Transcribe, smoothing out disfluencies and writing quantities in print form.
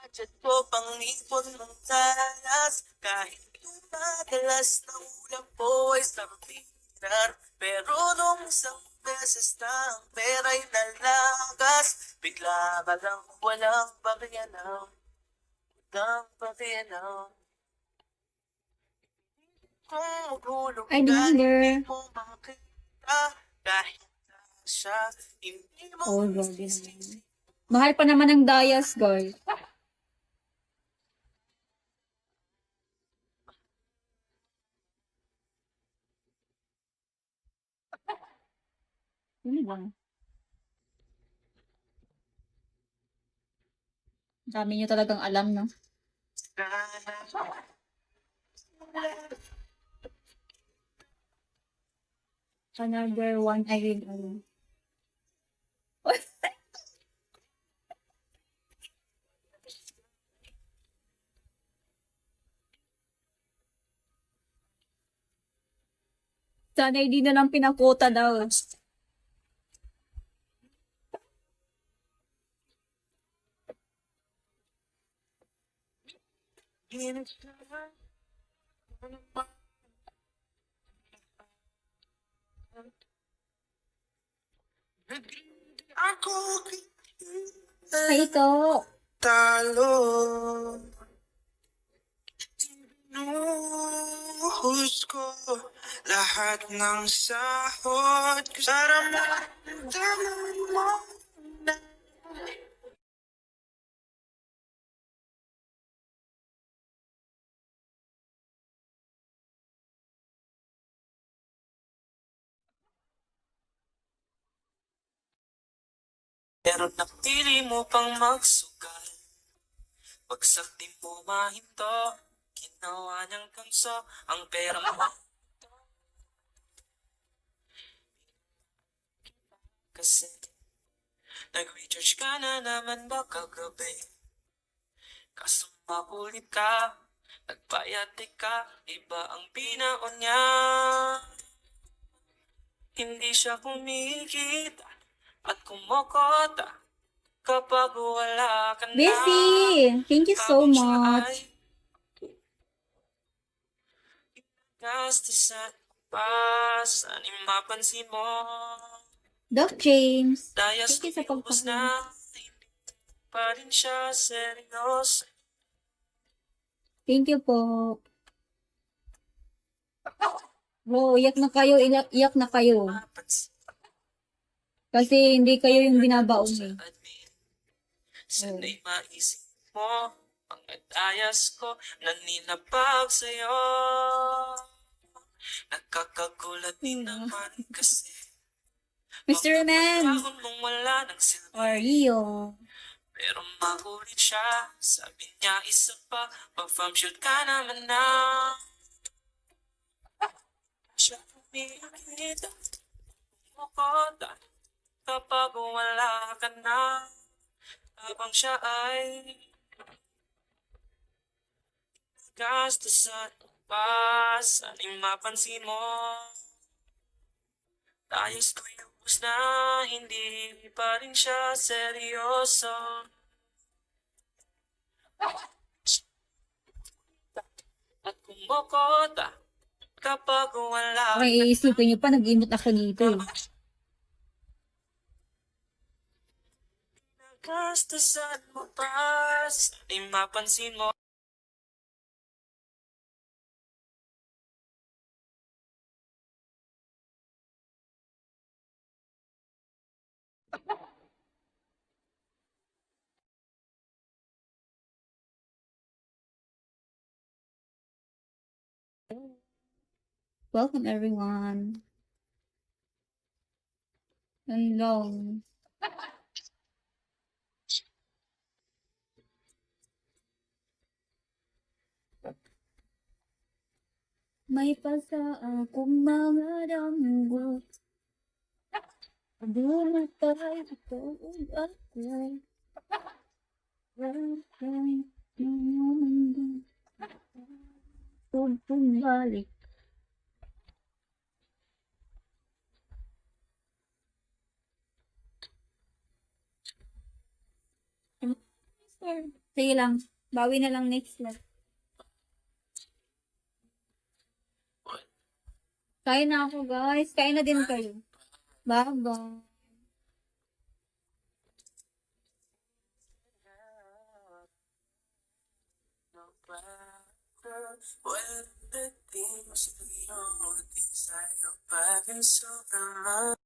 Budget ko pang ipon ng talas. Kahit madalas na ulam po ay sampiran. Pero nung isang beses na ang pera'y nalagas, bigla ka lang walang pakialam. Walang pakialam. Kung magulong Ay, ka, Dinder. hindi mo makita. Kahit siya, hindi mo Oh, grabe naman. Mahal pa naman ang Dayas, guys. Ano ba? Dami nyo talagang alam, no? Another one, I will, Sana hindi na lang pinakota daw. Ako Ay, ito. talo. Tinuhos ko lahat ng sahod ko para maramdaman mo na pero napili mo pang magsugal. Bagsak di mo mahinto, ginawa niyang kanso ang pera mo. Kasi nag-recharge ka na naman ba kagabi? Kaso makulit ka, nagbayate ka, iba ang binaon niya. Hindi siya kumikita at kumokota kapag wala ka na. Busy! Thank you so Habang siya much. ay gastusan pa, saan mapansin mo? Doc James. Dayas Thank you sa kumiubos na, pagpapalala. hindi pa rin siya seryoso. Thank you po. Bro, iyak na kayo, iyak na kayo. Mapansin Kasi hindi kayo yung binabaon sa eh. admin. Sana'y maisip mo, mga dayas ko na ninapag sa'yo. Nakakagulat din naman kasi Mr. Man, pagkakataon mong wala ng silbi. or Rio. Pero makulit siya, sabi niya isa pa, pa-farm shoot ka naman na. Siya kumikita, kumukota, kapag wala ka na. Habang siya ay gastusan pa, sana'y mapansin mo. Tayos ko'y ubus na, hindi pa rin siya seryoso. At kumukota kapag wala Okay, iisipin nyo pa, nag-imot ako dito eh. gastusan mo pa, sana'y mapansin mo. Welcome everyone. Ang long. May pasa akong mga damgo. Bumatay ito ako. Bumalik. Sige lang. Bawi na lang next month. Kain na ako, guys. Kain na din kayo. Bye-bye. Walang dating sa'yo, di sa'yo bagay sobrang